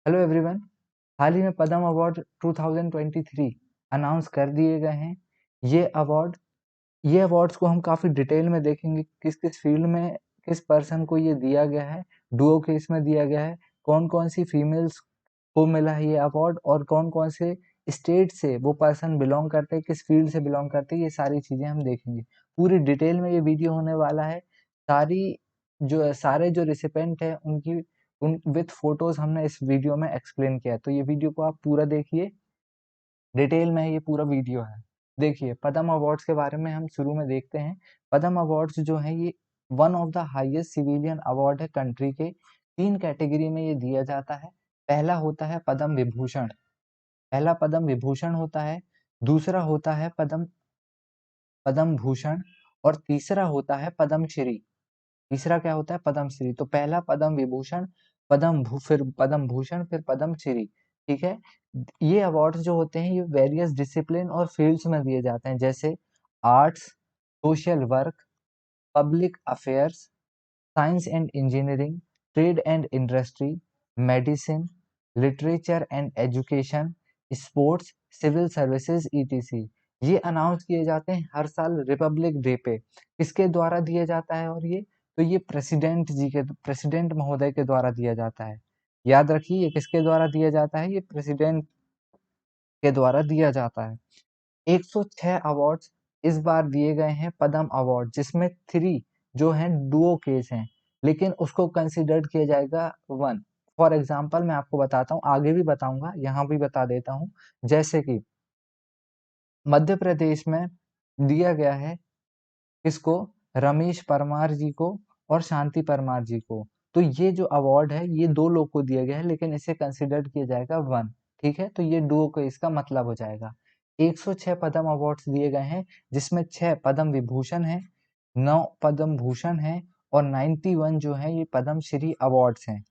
Hello everyone. हाल ही में पद्म award 2023 announce कर दिए गए हैं। ये अवार्ड्स को हम काफ़ी डिटेल में देखेंगे, किस किस फील्ड में किस पर्सन को ये दिया गया है, डुओ केस में दिया गया है, कौन कौन सी फीमेल्स को मिला है ये अवार्ड और कौन कौन से स्टेट से वो पर्सन बिलोंग करते हैं, किस फील्ड से बिलोंग करते हैं, ये सारी चीज़ें हम देखेंगे। पूरी डिटेल में ये वीडियो होने वाला है। सारे जो रिसिपेंट हैं उनकी उन विथ फोटोज हमने इस वीडियो में एक्सप्लेन किया है, तो ये वीडियो को आप पूरा देखिए। डिटेल में ये पूरा वीडियो है। देखिए, पद्म अवार्ड्स के बारे में हम शुरू में देखते हैं। पद्म अवार्ड्स जो है ये one of the highest civilian award है कंट्री के। 3 कैटेगरी में ये दिया जाता है। पहला होता है पद्म विभूषण। पहला पद्म विभूषण होता है, दूसरा होता है पद्म पद्म भूषण और तीसरा होता है पद्मश्री। तीसरा क्या होता है? पद्मश्री। तो पहला पद्म विभूषण, फिर पद्म भूषण, फिर पद्मश्री। ठीक है। ये अवार्ड्स जो होते हैं ये वेरियस डिसिप्लिन और फील्ड्स में दिए जाते हैं, जैसे arts, social work, public affairs, science and engineering, trade and industry, medicine, literature and education, sports, civil services etc. ये अनाउंस किए जाते हैं हर साल रिपब्लिक डे पे। किसके द्वारा दिया जाता है? और ये तो ये प्रेसिडेंट महोदय के द्वारा दिया जाता है। याद रखिए, ये किसके द्वारा दिया जाता है? ये प्रेसिडेंट के द्वारा दिया जाता है। 106 अवार्ड्स इस बार दिए गए हैं पद्म अवार्ड, जिसमें 3 जो हैं डुओ केस हैं, लेकिन उसको कंसिडर्ड किया जाएगा 1। फॉर एग्जाम्पल मैं आपको बताता हूँ, आगे भी बताऊंगा, यहाँ भी बता देता हूँ। जैसे कि मध्य प्रदेश में दिया गया है किसको? रमेश परमार जी को और शांति परमार जी को। तो ये जो अवार्ड है ये 2 लोग को दिया गया है, लेकिन इसे कंसिडर किया जाएगा 1। ठीक है, तो ये डुओ को इसका मतलब हो जाएगा। 106 पद्म अवार्ड्स दिए गए हैं, जिसमें 6 पद्म विभूषण है, 9 पद्म भूषण है और 91 जो है ये पद्म श्री अवार्ड्स हैं।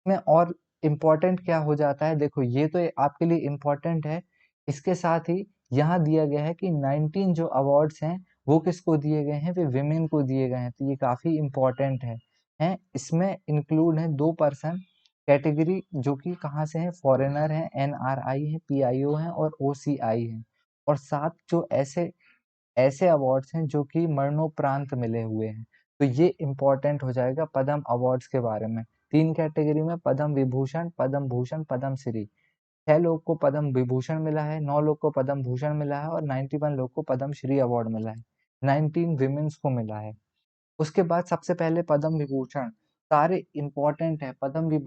में और इम्पोर्टेंट क्या हो जाता है? देखो, ये तो आपके लिए इम्पोर्टेंट है। इसके साथ ही यहाँ दिया गया है कि 19 जो अवार्ड्स हैं वो किसको दिए गए हैं? वे विमेन को दिए गए हैं, तो ये काफी इम्पोर्टेंट है। इसमें इंक्लूड है 2 पर्सन कैटेगरी जो कि कहाँ से हैं? फॉरेनर हैं, एनआरआई हैं, पीआईओ हैं और ओसीआई हैं। और 7 जो ऐसे ऐसे अवार्ड्स हैं जो कि मरणोपरांत मिले हुए हैं। तो ये इम्पोर्टेंट हो जाएगा पद्म अवार्ड्स के बारे में। 3 कैटेगरी में पद्म विभूषण, पद्म भूषण, पद्मश्री। 6 लोग को पद्म विभूषण मिला है, 9 लोग को पद्म भूषण मिला है और 91 लोग को पद्मश्री अवार्ड मिला है। 19 विमेन्स को मिला है। उसके बाद सबसे पहले पद्म विभूषण, सारे इम्पोर्टेंट है। पद्म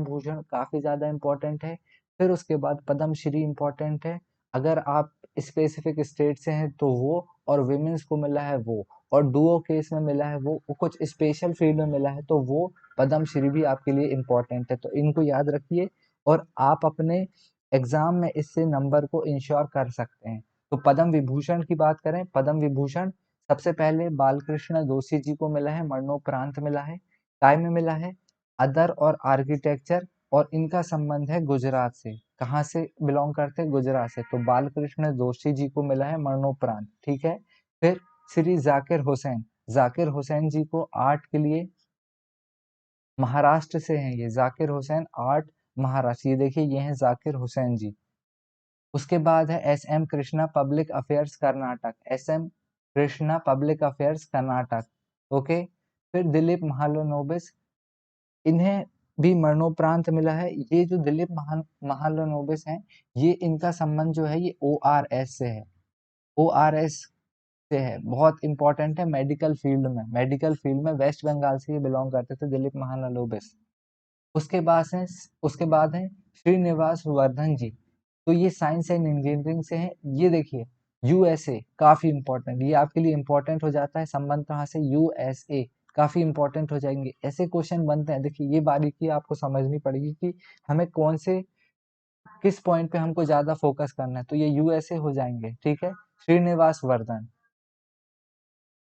भूषण काफी ज्यादा इम्पोर्टेंट है। फिर उसके बाद पद्मश्री इम्पोर्टेंट है, अगर आप स्पेसिफिक स्टेट से हैं तो वो, और विमेन्स को मिला है वो, और डुओ केस में मिला है वो कुछ स्पेशल फील्ड में मिला है तो वो पद्मश्री भी आपके लिए इम्पोर्टेंट है। तो इनको याद रखिए और आप अपने एग्जाम में इससे नंबर को इंश्योर कर सकते हैं। तो पद्म विभूषण की बात करें, पद्म विभूषण सबसे पहले बालकृष्ण दोषी जी को मिला है, मरणोपरांत मिला है। काय में मिला है? अदर और आर्किटेक्चर, और इनका संबंध है गुजरात से। कहाँ से बिलोंग करते हैं? गुजरात से। तो बालकृष्ण दोषी जी को मिला है मरणोपरांत। ठीक है। फिर श्री जाकिर हुसैन जी को आर्ट के लिए, महाराष्ट्र से हैं ये, जाकिर हुसैन आर्ट, महाराष्ट्र। ये देखिए, ये हैं जाकिर हुसैन जी। उसके बाद है S M Krishna, public affairs Karnataka. S M Krishna, public affairs Karnataka. Okay. फिर दिलीप महालनोबिस, इन्हें भी मरणोपरांत मिला है। ये जो दिलीप महालनोबिस हैं, ये इनका संबंध जो है ये ओआरएस से है। ओआरएस से है, बहुत इंपॉर्टेंट है मेडिकल फील्ड में वेस्ट बंगाल से ये बिलोंग करते थे दिलीप महालनोबिस। उसके बाद है उसके बाद है श्रीनिवास वर्धन जी। तो ये साइंस एंड इंजीनियरिंग से हैं। ये देखिए, यूएसए काफी इंपॉर्टेंट, ये आपके लिए इंपॉर्टेंट हो जाता है। संबंध कहाँ से? यूएसए। काफी इंपॉर्टेंट हो जाएंगे, ऐसे क्वेश्चन बनते हैं। देखिए, ये बारीकी आपको समझनी पड़ेगी कि हमें किस पॉइंट पे हमको ज्यादा फोकस करना है। तो ये यूएसए हो जाएंगे। ठीक है। Srinivas Vardhan,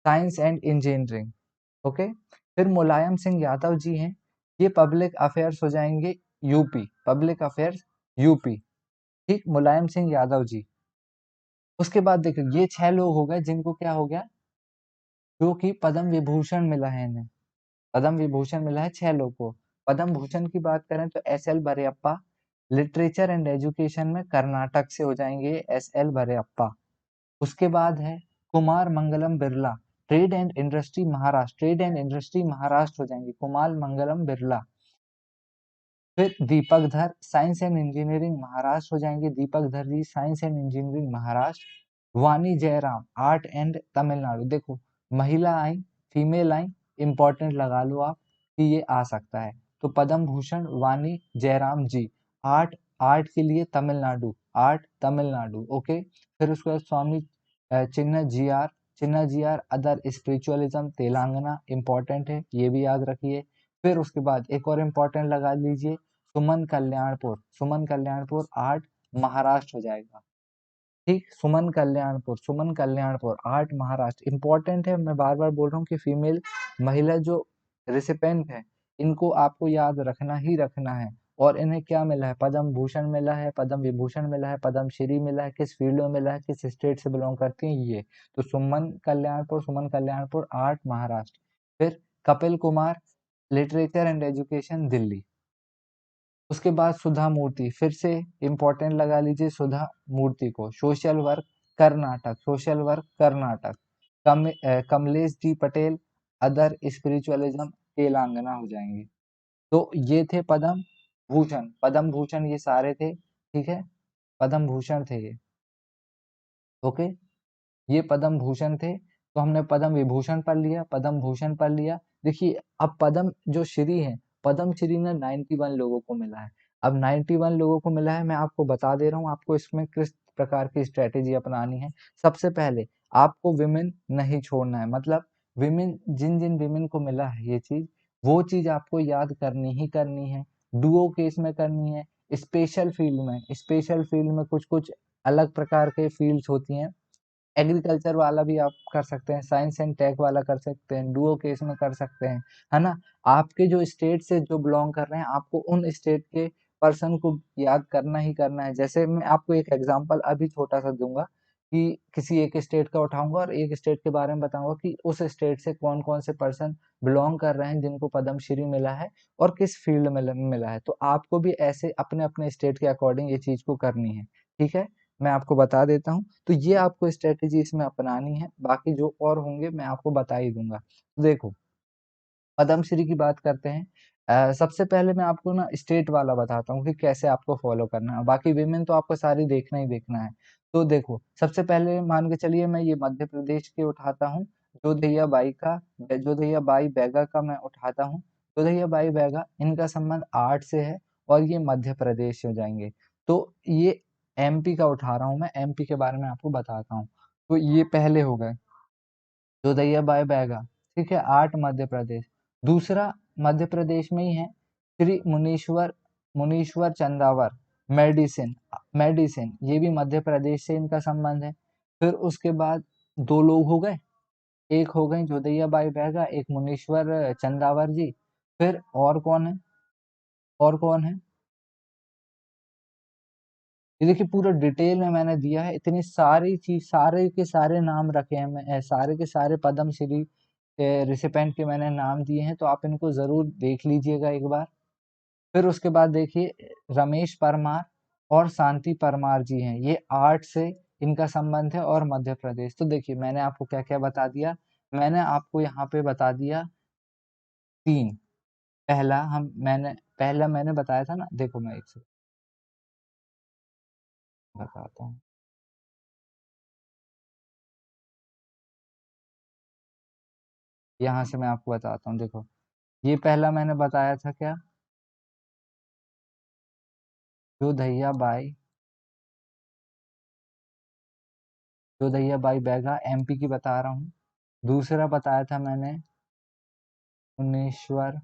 science and engineering. Okay. फिर मुलायम सिंह यादव जी हैं, ये पब्लिक अफेयर्स हो जाएंगे, यूपी, पब्लिक अफेयर्स यूपी। ठीक, मुलायम सिंह यादव जी। उसके बाद देखिए, ये 6 लोग हो गए जिनको क्या हो गया? जो कि पद्म विभूषण मिला है इन्हें। पद्म विभूषण मिला है 6 लोग को। पद्म भूषण की बात करें तो एस.एल. बरियप्पा, लिटरेचर एंड एजुकेशन में कर्नाटक से हो जाएंगे एस.एल. बरियप्पा। उसके बाद है Kumar Mangalam Birla, trade and industry Maharashtra, trade and industry Maharashtra हो जाएंगे कुमार मंगलम बिरला। फिर दीपक धर, साइंस एंड इंजीनियरिंग महाराष्ट्र हो जाएंगे दीपक धर जी, साइंस एंड इंजीनियरिंग महाराष्ट्र। वानी जयराम, आर्ट एंड तमिलनाडु। देखो महिला आई, फीमेल आई, इंपॉर्टेंट लगा लो आप कि ये आ सकता है। तो पद्म भूषण वानी जयराम जी, आर्ट, आर्ट के लिए तमिलनाडु, आर्ट तमिलनाडु, ओके। फिर उसके बाद स्वामी चिन्ह Jeeyar, Chinna Jeeyar other spiritualism Telangana, important है, ये भी याद रखिए। फिर उसके बाद एक और इम्पोर्टेंट लगा लीजिए, सुमन कल्याणपुर, सुमन कल्याणपुर आर्ट महाराष्ट्र हो जाएगा, ठीक। सुमन कल्याणपुर, सुमन कल्याणपुर आर्ट महाराष्ट्र, इंपॉर्टेंट है, मैं बार बार बोल रहा हूँ कि फीमेल महिला जो रिसिपेंट है इनको आपको याद रखना ही रखना है। और इन्हें क्या मिला है, पद्म भूषण मिला है, पद्म विभूषण मिला है, पद्म श्री मिला है, किस फील्ड में मिला है, किस स्टेट से बिलोंग करती हैं ये। तो सुमन कल्याणपुर आर्ट महाराष्ट्र। फिर Kapil Kumar, literature and education Delhi. उसके बाद सुधा मूर्ति, फिर से इंपॉर्टेंट लगा लीजिए सुधा मूर्ति को, social work Karnataka, social work Karnataka. Kamlesh ji Patel, other spiritualism Telangana हो जाएंगे। तो ये थे पद्म भूषण, पद्म भूषण ये सारे थे, ठीक है, पद्म भूषण थे ये, ओके। ये पद्म भूषण थे। तो हमने पद्म विभूषण पढ़ लिया, पद्म भूषण पढ़ लिया। देखिए अब पद्म जो श्री है, पद्म श्री ना 91 लोगों को मिला है। अब 91 लोगों को मिला है, मैं आपको बता दे रहा हूँ आपको इसमें किस प्रकार की स्ट्रेटेजी अपनानी है। सबसे पहले आपको विमेन नहीं छोड़ना है, मतलब विमेन, जिन जिन विमेन को मिला है ये चीज, वो चीज आपको याद करनी ही करनी है। डुओ केस में करनी है, स्पेशल फील्ड में, स्पेशल फील्ड में कुछ कुछ अलग प्रकार के फील्ड्स होती हैं। एग्रीकल्चर वाला भी आप कर सकते हैं, साइंस एंड टेक वाला कर सकते हैं, डुओ केस में कर सकते हैं, है ना। आपके जो स्टेट से जो बिलोंग कर रहे हैं आपको उन स्टेट के पर्सन को याद करना ही करना है। जैसे मैं आपको एक एग्जांपल अभी छोटा सा दूंगा कि किसी एक स्टेट का उठाऊंगा और एक स्टेट के बारे में बताऊंगा कि उस स्टेट से कौन कौन से पर्सन बिलोंग कर रहे हैं जिनको पद्मश्री मिला है और किस फील्ड में मिला है। तो आपको भी ऐसे अपने अपने स्टेट के अकॉर्डिंग ये चीज को करनी है, ठीक है। मैं आपको बता देता हूँ, तो ये आपको स्ट्रेटेजी इसमें अपनानी है, बाकी जो और होंगे मैं आपको बता ही दूंगा। देखो पद्मश्री की बात करते हैं। सबसे पहले मैं आपको ना स्टेट वाला बताता हूँ कि कैसे आपको फॉलो करना है, बाकी विमेन तो आपको सारी देखना ही देखना है। तो देखो सबसे पहले मान के चलिए मैं ये मध्य प्रदेश के उठाता हूँ, जोधैया बाई का, जोधैया बाई बैगा का मैं उठाता हूँ। जोधैया बाई बैगा, इनका संबंध आर्ट से है और ये मध्य प्रदेश हो जाएंगे। तो ये एमपी का उठा रहा हूँ, मैं एमपी के बारे में आपको बताता हूँ। तो ये पहले हो गए जोधैया बाई बैगा, ठीक है, आर्ट मध्य प्रदेश। दूसरा मध्य प्रदेश में ही है, श्री मुनीश्वर, मुनीश्वर चंदावर, मेडिसिन, मेडिसिन ये भी मध्य प्रदेश से इनका संबंध है। फिर उसके बाद दो लोग हो गए, एक हो गई जोधैया बाई बैगा, एक मुनीश्वर चंदावर जी। फिर और कौन है, और कौन है, ये देखिए पूरा डिटेल में मैंने दिया है, इतनी सारी चीज, सारे के सारे नाम रखे हैं, मैं सारे के सारे पद्मश्री रिसिपेंट के मैंने नाम दिए हैं, तो आप इनको जरूर देख लीजिएगा एक बार। फिर उसके बाद देखिए रमेश परमार और शांति परमार जी हैं, ये आर्ट से इनका संबंध है और मध्य प्रदेश। तो देखिए मैंने आपको क्या क्या बता दिया, मैंने आपको यहाँ पे बता दिया तीन। पहला मैंने बताया था ना, देखो मैं एक से बताता हूँ, यहाँ से मैं आपको बताता हूँ। देखो ये पहला मैंने बताया था क्या, जोधैया बाई, जोधैया बाई बैगा एमपी की बता रहा हूँ। दूसरा बताया था मैंने मुनीश्वर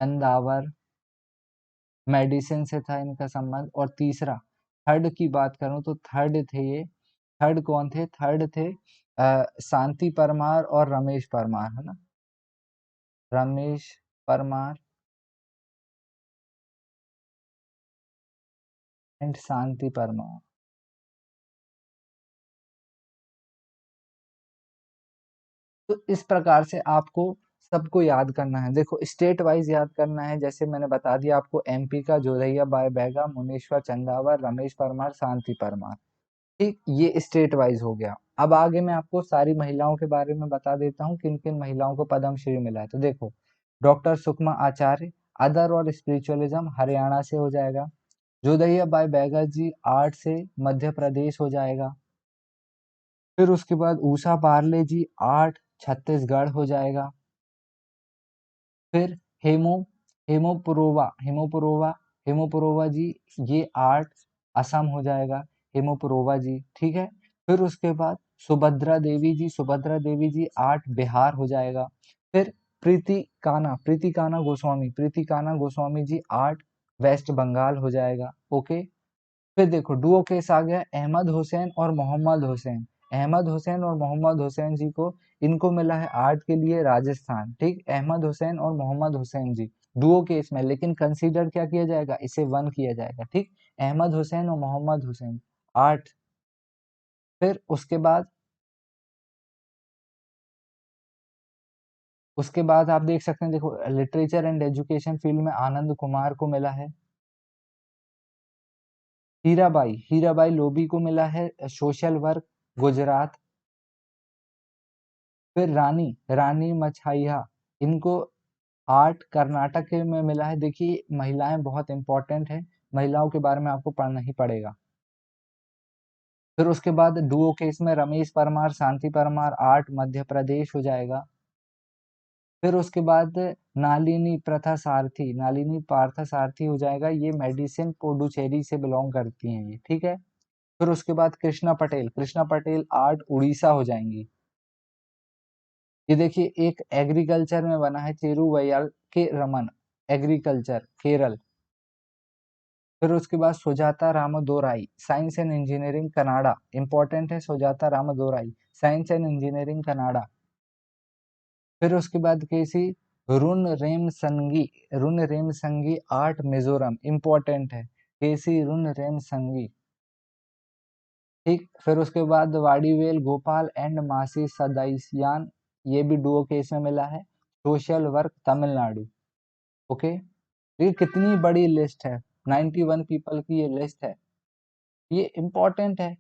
चंदावर, मेडिसिन से था इनका संबंध। और तीसरा, थर्ड की बात करूं तो थर्ड थे ये, थर्ड कौन थे, थर्ड थे शांति परमार और रमेश परमार, है ना, रमेश परमार एंड शांति परमार। तो इस प्रकार से आपको सबको याद करना है। देखो स्टेट वाइज याद करना है, जैसे मैंने बता दिया आपको एमपी का जोधैया बाई बैगा, मुनेश्वर चंदावर, रमेश परमार, शांति परमार। ठीक, ये स्टेट वाइज हो गया। अब आगे मैं आपको सारी महिलाओं के बारे में बता देता हूँ किन किन महिलाओं को पद्मश्री मिला है। तो देखो डॉक्टर सुषमा आचार्य, अदर और स्पिरिचुअलिज्म हरियाणा से हो जाएगा। जोधैया बाई बैगा जी आर्ट से मध्य प्रदेश हो जाएगा। फिर उसके बाद उषा पार्ले जी आर्ट छत्तीसगढ़ हो जाएगा। फिर हेमो हेमोपुरोवा जी ये आर्ट असम हो जाएगा, हेमोपुरोवा जी, ठीक है। फिर उसके बाद सुभद्रा देवी जी आर्ट बिहार हो जाएगा। फिर प्रीति काना गोस्वामी जी आर्ट वेस्ट बंगाल हो जाएगा। ओके, फिर देखो डुओ केस आ गया अहमद हुसैन और मोहम्मद हुसैन। अहमद हुसैन और मोहम्मद हुसैन जी को इनको मिला है आर्ट के लिए राजस्थान। ठीक, अहमद हुसैन और मोहम्मद हुसैन जी डुओ केस में, लेकिन कंसीडर क्या किया जाएगा, इसे वन किया जाएगा। ठीक, अहमद हुसैन और मोहम्मद हुसैन आर्ट। फिर उसके बाद आप देख सकते हैं, देखो लिटरेचर एंड एजुकेशन फील्ड में आनंद कुमार को मिला है। हीराबाई लोबी को मिला है सोशल वर्क गुजरात। फिर रानी मछाइया, इनको आर्ट कर्नाटक के में मिला है। देखिए महिलाएं बहुत इंपॉर्टेंट है, महिलाओं के बारे में आपको पढ़ना ही पड़ेगा। फिर उसके बाद डुओ केस में रमेश परमार शांति परमार आर्ट मध्य प्रदेश हो जाएगा। फिर उसके बाद नालिनी पार्था सारथी हो जाएगा, ये मेडिसिन पुडुचेरी से बिलोंग करती हैं ये, ठीक है। फिर उसके बाद कृष्णा पटेल आर्ट उड़ीसा हो जाएंगी। ये देखिए एक एग्रीकल्चर में बना है चेरुवैयाल के रमन, एग्रीकल्चर केरल। फिर उसके बाद Sujatha Ramdorai science and engineering Canada, important है Sujatha Ramdorai science and engineering Canada. फिर उसके बाद K C Runremsangi art Mizoram, important है केसी रुन रेम संगी, ठीक। फिर उसके बाद वाडीवेल गोपाल एंड मासी सदाइसियान, ये भी डुओ केस में मिला है सोशल वर्क तमिलनाडु। ओके, ये कितनी बड़ी लिस्ट है, 91 पीपल की ये लिस्ट है, ये इम्पोर्टेंट है।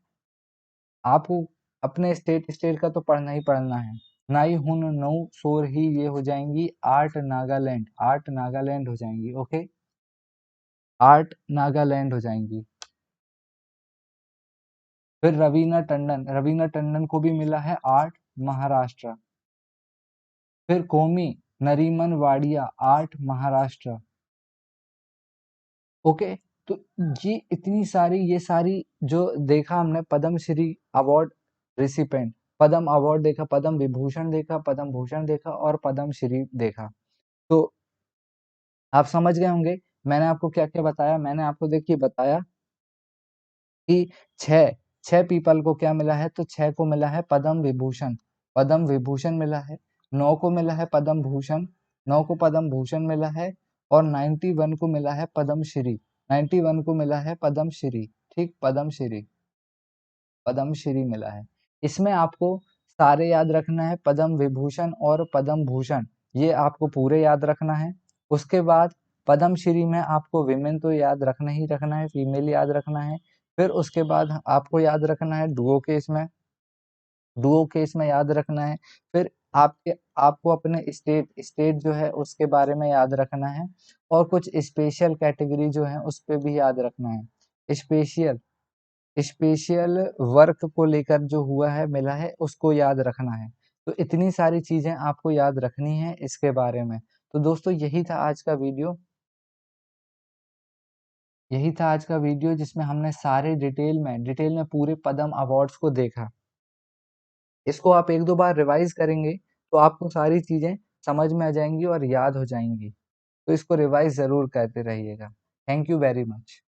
आपको अपने स्टेट का तो पढ़ना ही पढ़ना है। नाई हुन नौ सोर ही ये हो जाएंगी आर्ट नागालैंड हो जाएंगी। ओके, आर्ट नागालैंड हो जाएंगी। फिर रवीना टंडन को भी मिला है आर्ट महाराष्ट्र। फिर कोमी नरीमन वाडिया आर्ट महाराष्ट्र। ओके, तो ये सारी जो देखा हमने पद्मश्री अवार्ड रिसिपेंट, पद्म अवार्ड देखा, पद्म विभूषण देखा, पद्म भूषण देखा और पद्मश्री देखा। तो आप समझ गए होंगे मैंने आपको क्या क्या बताया। मैंने आपको देखिए बताया कि छह छह पीपल को क्या मिला है, तो छह को मिला है पद्म विभूषण मिला है। नौ को मिला है पद्म भूषण, नौ को पद्म भूषण मिला है। और 91 को मिला है पद्मश्री, 91 को मिला है पद्मश्री, ठीक, पद्मश्री मिला है। इसमें आपको सारे याद रखना है, पद्म विभूषण और पद्म भूषण ये आपको पूरे याद रखना है। उसके बाद पद्मश्री में आपको विमेन तो याद रखना ही रखना है, फीमेल याद रखना है। फिर उसके बाद आपको याद रखना है डुओ केस में याद रखना है। फिर आपको अपने स्टेट जो है उसके बारे में याद रखना है। और कुछ स्पेशल कैटेगरी जो है उस पे भी याद रखना है। स्पेशल स्पेशल वर्क को लेकर जो हुआ है मिला है उसको याद रखना है। तो इतनी सारी चीजें आपको याद रखनी है इसके बारे में। तो दोस्तों यही था आज का वीडियो जिसमें हमने सारे डिटेल में पूरे पद्म अवार्ड्स को देखा। इसको आप एक दो बार रिवाइज करेंगे तो आपको सारी चीजें समझ में आ जाएंगी और याद हो जाएंगी। तो इसको रिवाइज जरूर करते रहिएगा। Thank you very much.